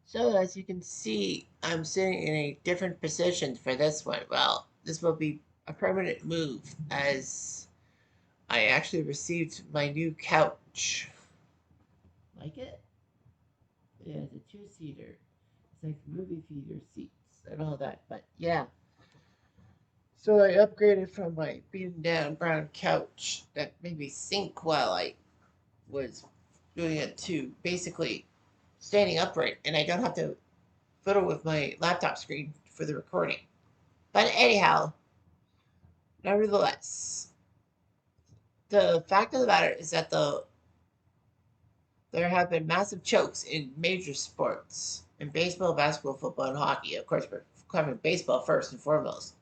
So as you can see, I'm sitting in a different position for this one. Well, this will be a permanent move as I actually received my new couch. Like it? Yeah, it's a two-seater. It's like movie theater seats and all that. But yeah. So I upgraded from my beaten down brown couch that made me sink while I was doing it to basically standing upright, and I don't have to fiddle with my laptop screen for the recording. But anyhow, nevertheless, the fact of the matter is that there have been massive chokes in major sports in baseball, basketball, football, and hockey. Of course, we're covering baseball first and foremost.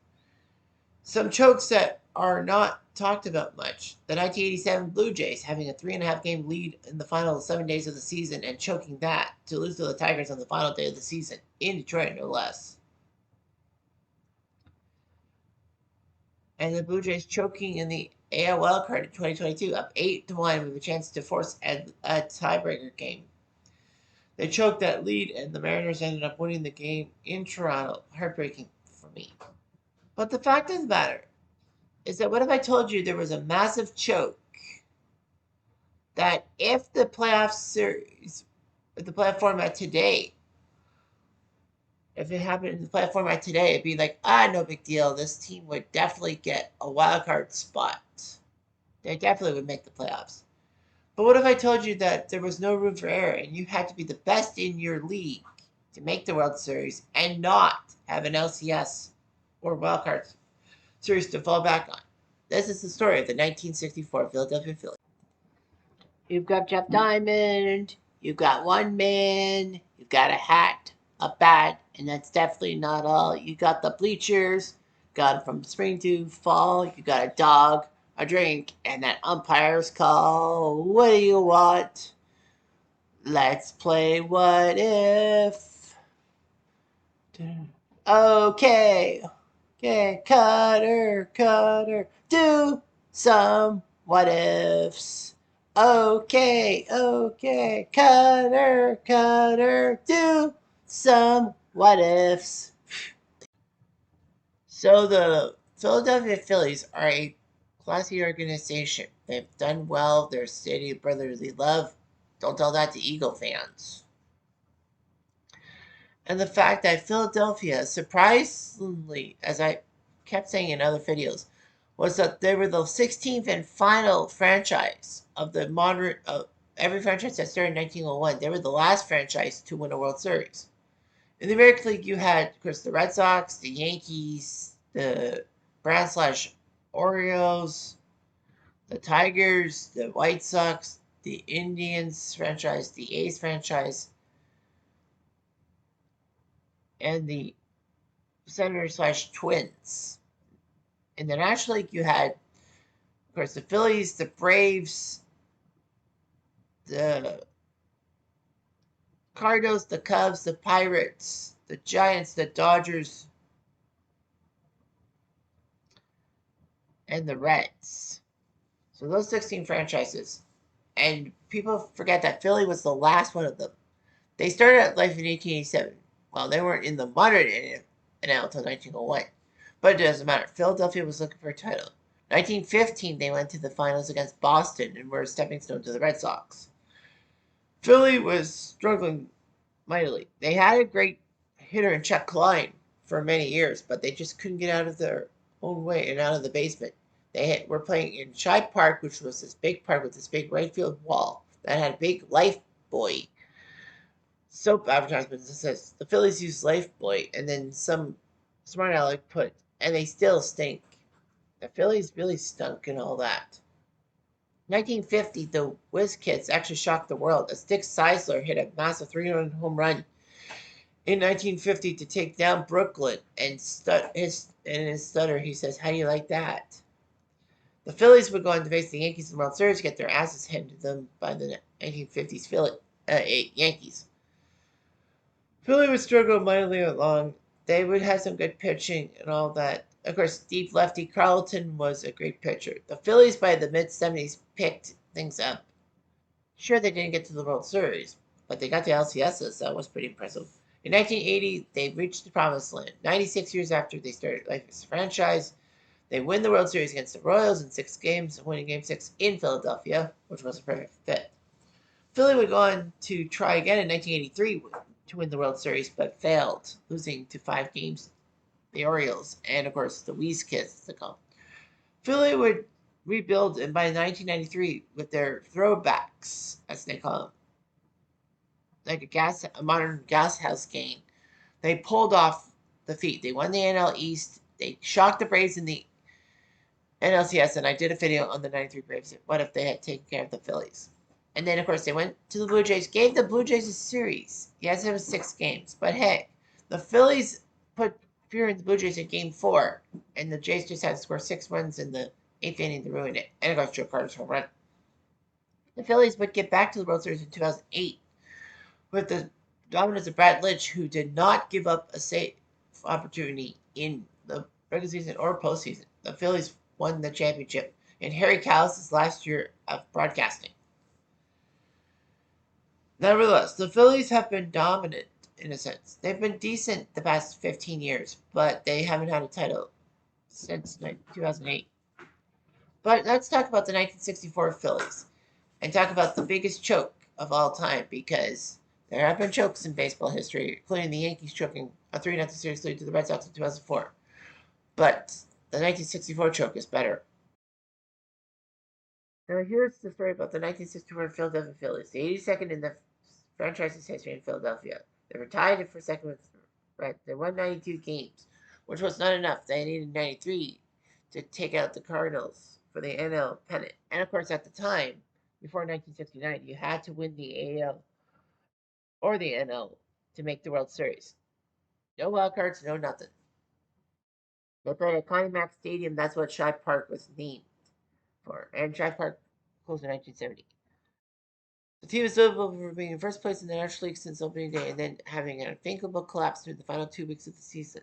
Some chokes that are not talked about much. The 1987 Blue Jays having a 3.5 game lead in the final 7 days of the season and choking that to lose to the Tigers on the final day of the season in Detroit, no less. And the Blue Jays choking in the AL wildcard in 2022, up 8-1 with a chance to force a tiebreaker game. They choked that lead, and the Mariners ended up winning the game in Toronto. Heartbreaking for me. But the fact of the matter is that what if I told you there was a massive choke that if the playoff series, if the playoff format today, if it happened in the playoff format today, it'd be like, no big deal. This team would definitely get a wild card spot. They definitely would make the playoffs. But what if I told you that there was no room for error and you had to be the best in your league to make the World Series and not have an LCS or wildcard series to fall back on? This is the story of the 1964 Philadelphia Phillies. You've got Jeff Diamond, you've got one man, you've got a hat, a bat, and that's definitely not all. You got the bleachers, got from spring to fall, you got a dog, a drink, and that umpire's call. What do you want? Let's play what if. Okay, okay, Cutter, do some what ifs. Okay, Cutter, do some what ifs. So the Philadelphia Phillies are a classy organization. They've done well. They're a city of brotherly love. Don't tell that to Eagle fans. And the fact that Philadelphia, surprisingly, as I kept saying in other videos, was that they were the 16th and final franchise of the modern every franchise that started in 1901. They were the last franchise to win a World Series. In the American League, you had, of course, the Red Sox, the Yankees, the Browns slash Orioles, the Tigers, the White Sox, the Indians franchise, the A's franchise, and the Senators slash Twins. In the National League, you had, of course, the Phillies, the Braves, the Cardinals, the Cubs, the Pirates, the Giants, the Dodgers, and the Reds. So those 16 franchises. And people forget that Philly was the last one of them. They started out life in 1887. Well, they weren't in the modern NL until 1901. But it doesn't matter. Philadelphia was looking for a title. 1915, they went to the finals against Boston and were a stepping stone to the Red Sox. Philly was struggling mightily. They had a great hitter in Chuck Klein for many years, but they just couldn't get out of their own way and out of the basement. Were playing in Shibe Park, which was this big park with this big right field wall that had a big Life Boy soap advertisement that says the Phillies use Life Boy, and then some smart aleck put, and they still stink. The Phillies really stunk and all that. 1950, the Whiz Kids actually shocked the world as Dick Seisler hit a massive 300 home run in 1950 to take down Brooklyn. And in his stutter, he says, "How do you like that?" The Phillies would go on to face the Yankees in the World Series, get their asses handed to them by the 1950s Yankees. Philly would struggle mightily along. They would have some good pitching and all that. Of course, Steve Lefty Carlton was a great pitcher. The Phillies by the mid 70s picked things up. Sure, they didn't get to the World Series, but they got to LCSs, so that was pretty impressive. In 1980, they reached the promised land. 96 years after they started life as a franchise, they win the World Series against the Royals in 6 games, winning Game 6 in Philadelphia, which was a perfect fit. Philly would go on to try again in 1983 to win the World Series, but failed, losing to 5 games the Orioles, and of course the Wheeze Kids to come. Philly would rebuild, and by 1993, with their throwbacks, as they call them, like a modern gas house game, they pulled off the feat. They won the NL East. They shocked the Braves in the NLCS, and I did a video on the 93 Braves. What if they had taken care of the Phillies? And then, of course, they went to the Blue Jays, gave the Blue Jays a series. Yes, it was 6 games. But hey, the Phillies put fear in the Blue Jays in Game 4, and the Jays just had to score 6 runs in the 8th inning to ruin it. And of course, Joe Carter's home run. The Phillies would get back to the World Series in 2008 with the dominance of Brad Lynch, who did not give up a safe opportunity in the regular season or postseason. The Phillies won the championship in Harry Kalas' last year of broadcasting. Nevertheless, the Phillies have been dominant in a sense. They've been decent the past 15 years, but they haven't had a title since 2008. But let's talk about the 1964 Phillies and talk about the biggest choke of all time, because there have been chokes in baseball history, including the Yankees choking a 3-0 series lead to the Red Sox in 2004. But the 1964 choke is better. Now here's the story about the 1964 Philadelphia Phillies, the 82nd in the franchise's history in Philadelphia. They were tied for second with the Reds. They won 92 games, which was not enough. They needed 93 to take out the Cardinals for the NL pennant. And of course, at the time, before 1969, you had to win the AL or the NL to make the World Series. No wild cards, no nothing. They played at Connie Mack Stadium. That's what Shibe Park was named for. And Shibe Park closed in 1970. The team is notable for being in first place in the National League since opening day and then having an unthinkable collapse through the final 2 weeks of the season.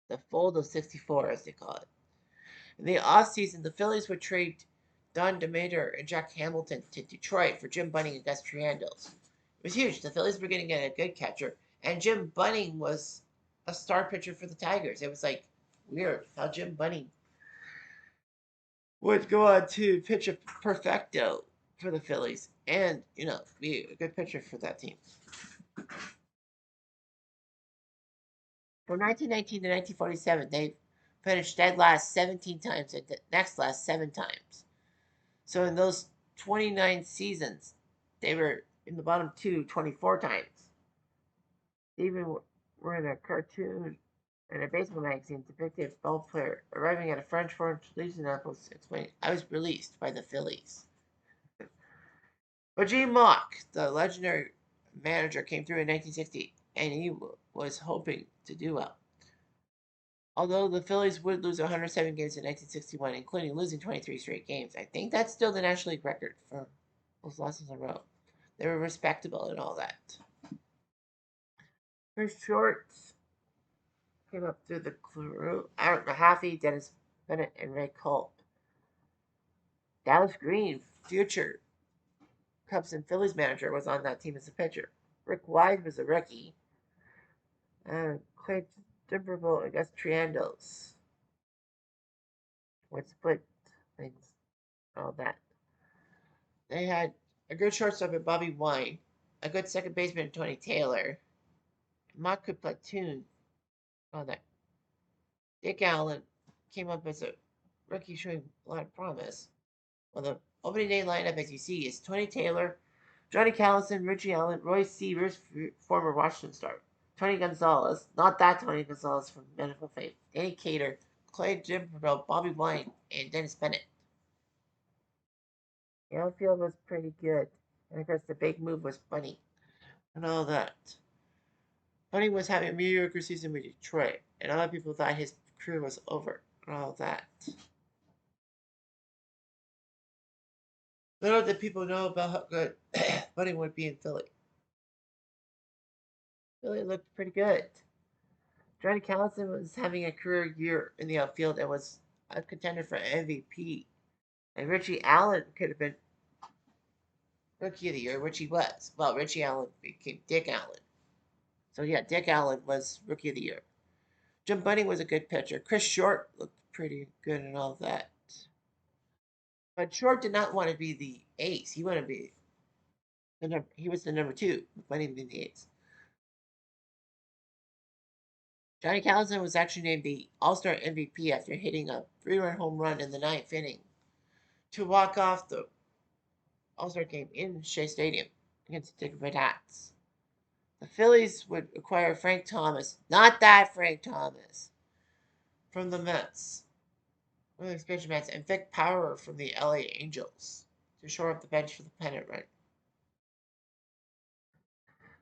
The fold of 64, as they call it. In the offseason, the Phillies would trade Don DeMater and Jack Hamilton to Detroit for Jim Bunning and Gus Triangles. It was huge. The Phillies were going to get a good catcher, and Jim Bunning was a star pitcher for the Tigers. It was like weird how Jim Bunning would go on to pitch a perfecto for the Phillies and, be a good pitcher for that team. From 1919 to 1947, they finished dead last 17 times and next last 7 times. So in those 29 seasons, they were in the bottom 24 times. They even were in a cartoon and a baseball magazine depicted a ball player arriving at a French Fort Legion-Annapolis explaining, "I was released by the Phillies." But Gene Mock, the legendary manager, came through in 1960, and he was hoping to do well. Although the Phillies would lose 107 games in 1961, including losing 23 straight games, I think that's still the National League record for those losses in a row. They were respectable and all that. Chris Shorts came up through the crew. Aaron Mahaffey, Dennis Bennett, and Ray Culp. Dallas Green, future Cubs and Phillies manager, was on that team as a pitcher. Rick Wise was a rookie. Clay Timberville and Gus Triangles would split things, all that. They had a good shortstop in Bobby Wine, a good second baseman in Tony Taylor. Mock could platoon, all that. Dick Allen came up as a rookie showing a lot of promise. Well, the opening day lineup, as you see, is Tony Taylor, Johnny Callison, Richie Allen, Roy Sievers, former Washington star, Tony Gonzalez, not that Tony Gonzalez from Medical Faith, Danny Cater, Clay Jimperville, Bobby Wine, and Dennis Bennett. The outfield was pretty good. And of course, the big move was Bunny and all that. Bunny was having a mediocre season with Detroit, and a lot of people thought his career was over and all that. Little did people know about how good Bunny would be in Philly. Philly looked pretty good. Johnny Callison was having a career year in the outfield and was a contender for MVP. And Richie Allen could have been Rookie of the Year, which he was. Well, Richie Allen became Dick Allen. So yeah, Dick Allen was Rookie of the Year. Jim Bunning was a good pitcher. Chris Short looked pretty good and all that. But Short did not want to be the ace. He wanted to be he was the number two, Bunning being the ace. Johnny Callison was actually named the All-Star MVP after hitting a three-run home run in the ninth inning to walk off the All-Star game in Shea Stadium against the Red Hats. The Phillies would acquire Frank Thomas, not that Frank Thomas, from the Mets, from the expansion Mets, and Vic Power from the LA Angels to shore up the bench for the pennant run.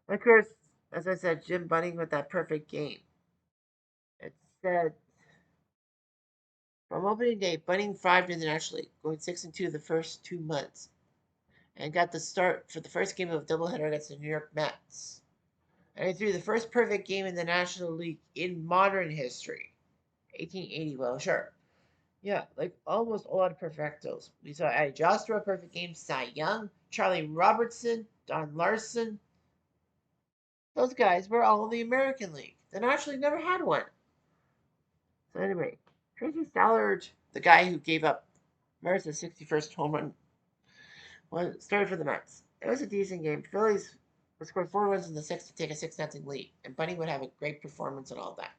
Of course, as I said, Jim Bunning with that perfect game. It said from opening day, Bunning thrived in the National League, going 6-2 the first 2 months, and got the start for the first game of a doubleheader against the New York Mets. And he threw the first perfect game in the National League in modern history. 1880, well, sure. Yeah, like almost a lot of perfectos. We saw Eddie Jostra, perfect game, Cy Young, Charlie Robertson, Don Larson. Those guys were all in the American League. The National League never had one. So anyway, Tracy Stallard, the guy who gave up Maris's 61st home run, started for the Mets. It was a decent game. Phillies would score 4 runs in the sixth to take a 6-0 lead, and Bunny would have a great performance and all that.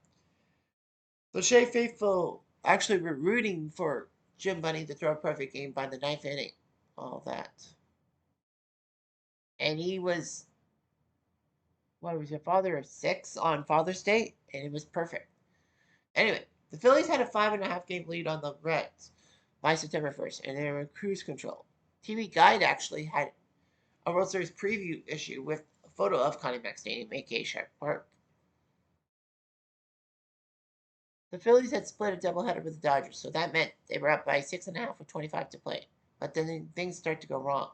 The Shea faithful actually were rooting for Jim Bunny to throw a perfect game by the ninth inning. All that. And he was, what was a father of six on Father's Day, and it was perfect. Anyway, the Phillies had a 5.5 game lead on the Reds by September 1st, and they were in cruise control. TV Guide actually had a World Series preview issue with a photo of Connie Mack Stadium, aka Sharp Park. The Phillies had split a doubleheader with the Dodgers, so that meant they were up by 6.5 with 25 to play. But then things start to go wrong.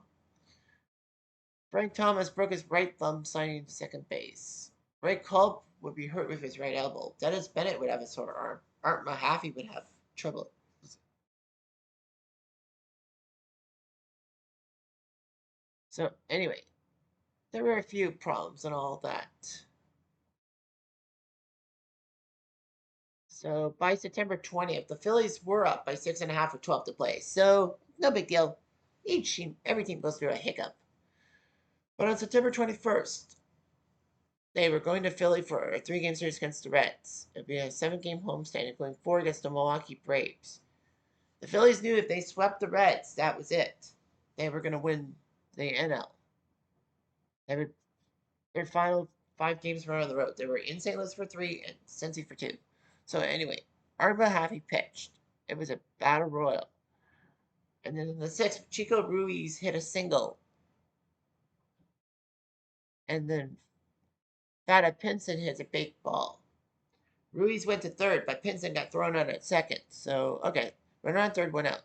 Frank Thomas broke his right thumb signing to second base. Ray Culp would be hurt with his right elbow. Dennis Bennett would have a sore arm. Art Mahaffey would have trouble. So anyway, there were a few problems and all that. So by September 20th, the Phillies were up by 6.5 with 12 to play. So no big deal. Every team goes through a hiccup. But on September 21st, they were going to Philly for a 3-game series against the Reds. It would be a 7-game homestand, including 4 against the Milwaukee Braves. The Phillies knew if they swept the Reds, that was it. They were going to win the NL. They were their final 5 games were on the road. They were in St. Louis for 3 and Cincy for 2. So anyway, Arba Happy pitched. It was a battle royal. And then in the 6th, Chico Ruiz hit a single. And then Fata Pinson hit a big ball. Ruiz went to third, but Pinson got thrown out at second. So, okay, runner on third, went out.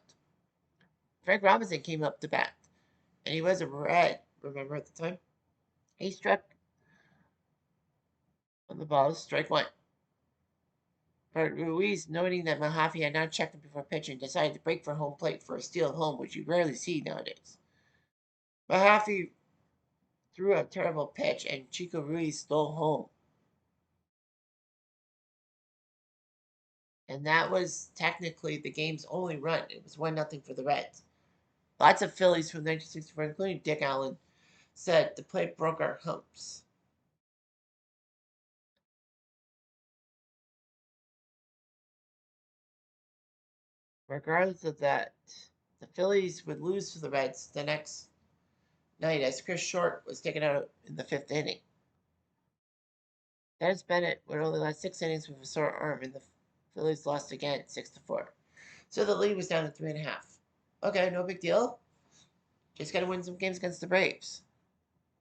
Frank Robinson came up to bat, and he was a Red, remember at the time? He struck on the ball, strike one. But Ruiz, noting that Mahaffey had not checked him before pitching, decided to break for home plate for a steal home, which you rarely see nowadays. Mahaffey threw a terrible pitch, and Chico Ruiz stole home. And that was technically the game's only run. It was 1-0 for the Reds. Lots of Phillies from 1964, including Dick Allen, said the play broke our humps. Regardless of that, the Phillies would lose to the Reds the next night as Chris Short was taken out in the 5th inning. Dennis Bennett would only last 6 innings with a sore arm, and the Phillies lost again 6-4. So the lead was down to 3.5. Okay, no big deal. Just got to win some games against the Braves.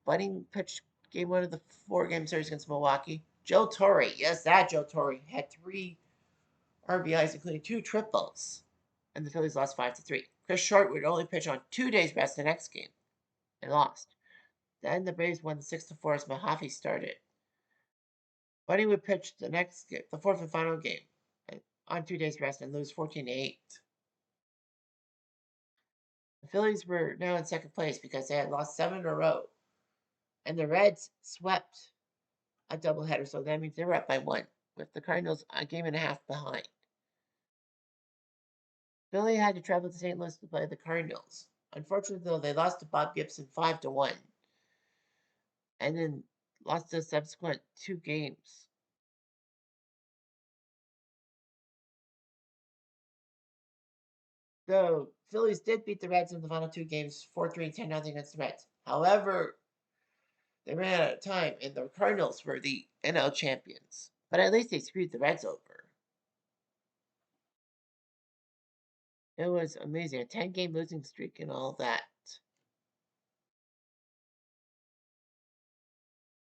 Bunning pitched game 1 of the 4-game series against Milwaukee. Joe Torre, yes, that Joe Torre, had 3 RBIs, including 2 triples, and the Phillies lost 5-3. Chris Short would only pitch on 2 days rest the next game and lost. Then the Braves won 6-4 as Mahaffey started. Bunny would pitch the 4th and final game on 2 days rest and lose 14-8. The Phillies were now in second place because they had lost 7 in a row, and the Reds swept a doubleheader, so that means they were up by 1, with the Cardinals a game and a half behind. Philly had to travel to St. Louis to play the Cardinals. Unfortunately, though, they lost to Bob Gibson 5-1, and then lost the subsequent 2 games. The Phillies did beat the Reds in the final 2 games, 4-3 and 10-0 against the Reds. However, they ran out of time, and the Cardinals were the NL champions. But at least they screwed the Reds over. It was amazing. A 10-game losing streak and all that.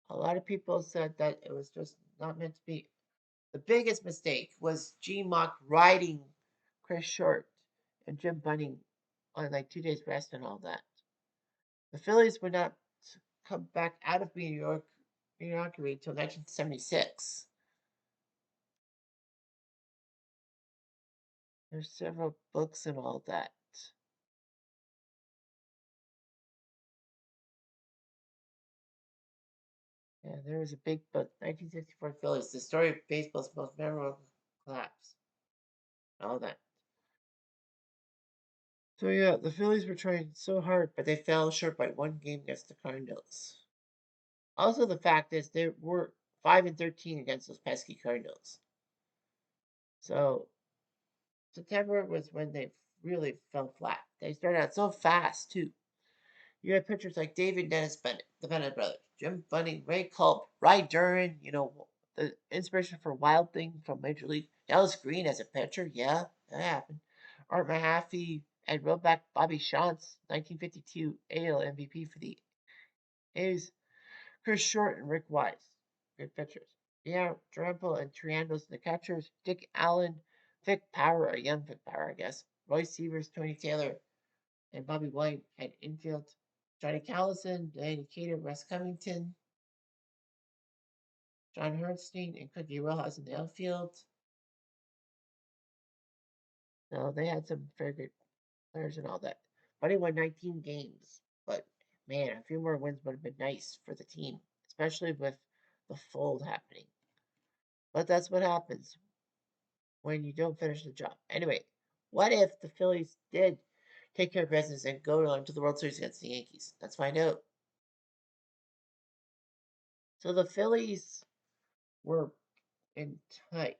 A lot of people said that it was just not meant to be. The biggest mistake was G Mock riding Chris Short and Jim Bunning on like 2 days rest and all that. The Phillies would not come back out of being inaugurated until 1976. There's several books and all that. Yeah, there was a big book, 1964 Phillies, the story of baseball's most memorable collapse. All that. So yeah, the Phillies were trying so hard, but they fell short by 1 game against the Cardinals. Also, the fact is they were 5-13 against those pesky Cardinals. So September was when they really fell flat. They started out so fast too. You had pitchers like David Dennis Bennett, the Bennett brothers, Jim Bunning, Ray Culp, Ry Duran, the inspiration for Wild Thing from Major League. Dallas Green as a pitcher, yeah, that happened. Art Mahaffey, Ed Roback, Bobby Shantz, 1952 AL MVP for the A's. Chris Short and Rick Wise, good pitchers. Yeah, Drample and Triandos, the catchers. Dick Allen, Vic Power, a young Vic Power, I guess. Roy Severs, Tony Taylor, and Bobby White at infield. Johnny Callison, Danny Cater, Russ Covington, John Hertzstein, and Cookie Rojas in the outfield. No, they had some very good players and all that. Buddy won 19 games, but man, a few more wins would have been nice for the team, especially with the fold happening. But that's what happens when you don't finish the job. Anyway, what if the Phillies did take care of business and go on to the World Series against the Yankees? Let's find out. So the Phillies were in tight.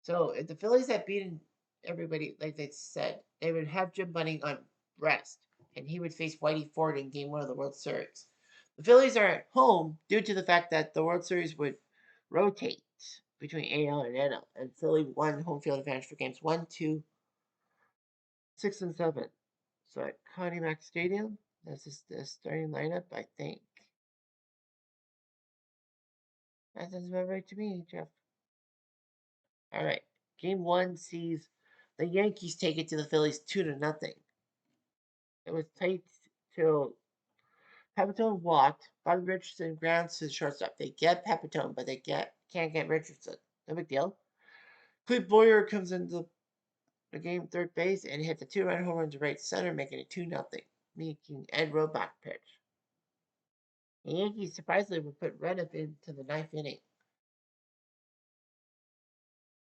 So if the Phillies had beaten everybody, like they said, they would have Jim Bunning on rest, and he would face Whitey Ford in Game 1 of the World Series. The Phillies are at home due to the fact that the World Series would rotate between AL and NL, and Philly won home field advantage for games 1, 2, 6, and 7. So at Connie Mack Stadium, this is the starting lineup, I think. That sounds about right to me, Jeff. All right. Game 1 sees the Yankees take it to the Phillies 2-0. It was tight till Pepitone walked. Bobby Richardson grounds to the shortstop. They get Pepitone, but can't get Richardson. No big deal. Cleve Boyer comes into the game third base and hits a 2-run home run to right center, making it 2-0, making Ed Roback pitch. The Yankees surprisingly would put Reddick into the ninth inning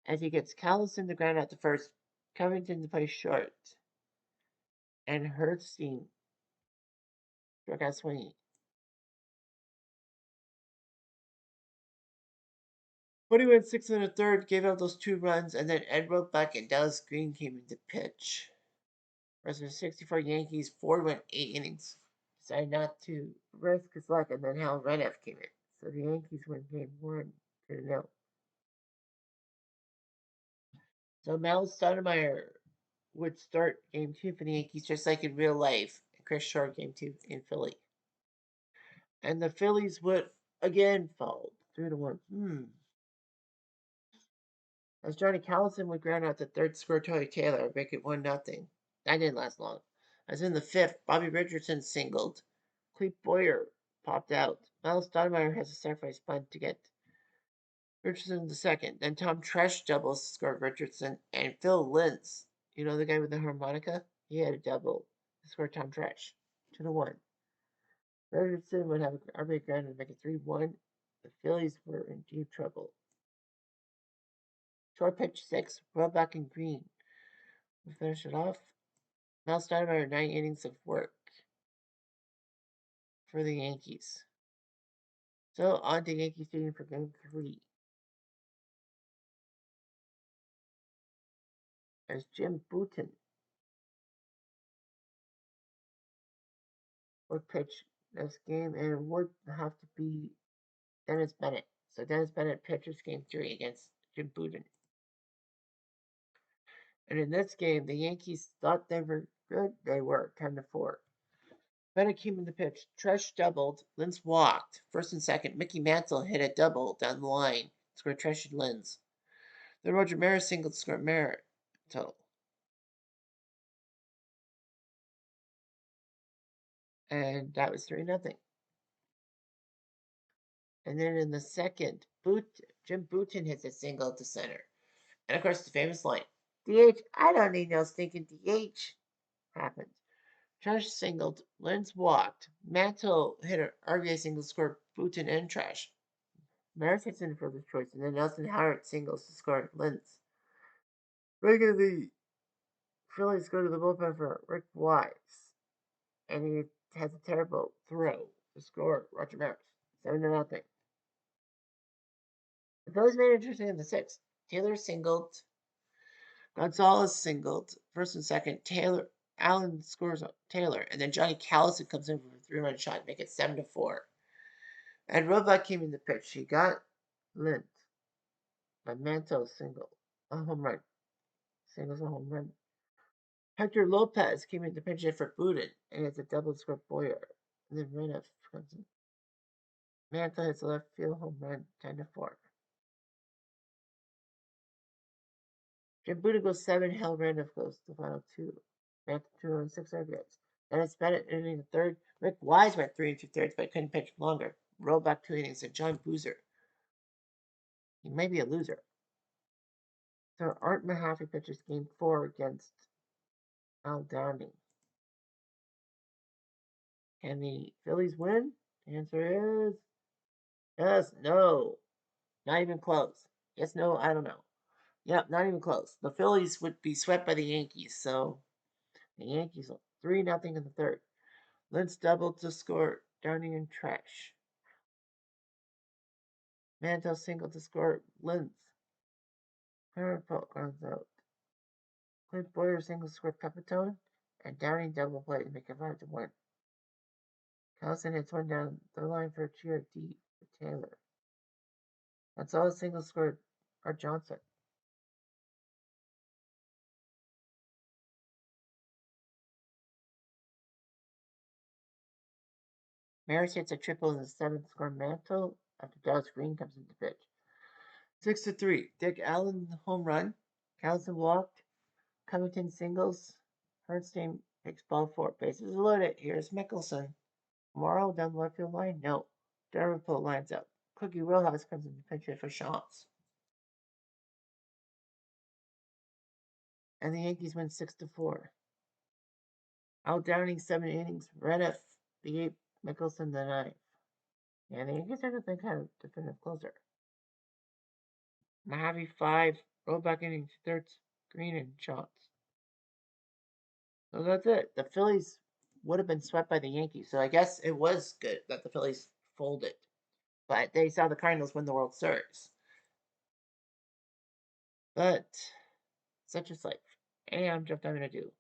as he gets Callison to ground out to first, Covington to play short, and Hertzstein struck out swinging. But he went 6 1/3, gave up those 2 runs, and then Ed Roback and Dallas Green came in to pitch. Whereas the 64 Yankees, Ford went 8 innings, decided not to risk his luck, and then Hal Reddick came in. So the Yankees win game 1 2-0. So Mel Stoudemire would start game 2 for the Yankees, just like in real life, and Chris Short game 2 in Philly. And the Phillies would again fall 3-1. As Johnny Callison would ground out the third score Tony Taylor, make it 1-0. That didn't last long. As in the fifth, Bobby Richardson singled. Cleve Boyer popped out. Miles Stoudemire has a sacrifice bunt to get Richardson the second. Then Tom Tresh doubles to score Richardson. And Phil Lintz, the guy with the harmonica, he had a double to score Tom Trash. 2-1. Richardson would have an RBI ground and make it 3-1. The Phillies were in deep trouble. Short pitch 6, Roebuck and Green. We finish it off. Mel Stoudemire, 9 innings of work for the Yankees. So on to Yankee Stadium for Game 3. As Jim Bouton would pitch this game, and it would have to be Dennis Bennett. So Dennis Bennett pitches Game 3 against Jim Bouton. And in this game, the Yankees thought they were good. They were 10-4. Bennett came in the pitch. Tresh doubled. Lins walked. First and second. Mickey Mantle hit a double down the line. Scored Tresh and Lins. Then Roger Maris singled to score Merritt total. And that was 3-0. And then in the second, Jim Bouton hits a single to center. And of course, the famous line, DH, I don't need no stinking DH, happened. Trash singled, Lins walked. Mantle hit an RBI single to score Bouton and Trash. Maris hits in for the choice, and then Nelson Howard singles to score Lins. Regularly, Phillies go to the bullpen for Rick Wise, and he has a terrible throw to score Roger Maris. 7-0. The Phillies made it interesting in the sixth. Taylor singled. Gonzalez singled. First and second. Allen scores Taylor. And then Johnny Callison comes in for a 3-run shot, make it 7-4. And Roebuck came in the pitch. He got Lint. By Manto single. A home run. Singles a home run. Hector Lopez came in to pinch it for Bouton. And it's a double score Boyer. And then Renouf comes in. Manto hits a left field home run. 10-4. Jim Buddha goes 7, Hal Randolph goes the final 2. Mantle 2 on 6 RBIs. Dennis Bennett inning the third. Rick Wise went 3 2/3, but couldn't pitch longer. Rolled back 2 innings, and John Boozer. He may be a loser. So Art Mahaffey pitches game 4 against Al Downing. Can the Phillies win? The answer is yes, no. Not even close. Yes, no, I don't know. Yep, not even close. The Phillies would be swept by the Yankees, so the Yankees 3-0 in the third. Lentz doubled to score Downing and Trash. Mantle single to score Lentz. Powerful runs out. Clint Boyer single to score Pepitone, and Downing double play to make it 5-1. Callison hits one down the line for a cheer deep for Taylor. That's all single scored Art Johnson. Maris hits a triple in the 7th, score Mantle after Dallas Green comes into pitch. 6-3. Dick Allen home run. Callison walked. Covington singles. Bernstein makes ball 4. Bases loaded. Here's Mickelson. Morrow down the left field line. No. Davenport lines up. Cookie Rojas comes in to pinch it for Shantz. And the Yankees win 6-4. Al Downing 7 innings. Reniff the 8th. Mickelson the 9th. And the Yankees are to think kind of definitive closer. Mojave 5. Rollback innings. 3rd. Green and Shantz. So that's it. The Phillies would have been swept by the Yankees. So I guess it was good that the Phillies folded. But they saw the Cardinals win the World Series. But such is life. And I'm Jeff Diamond, I do.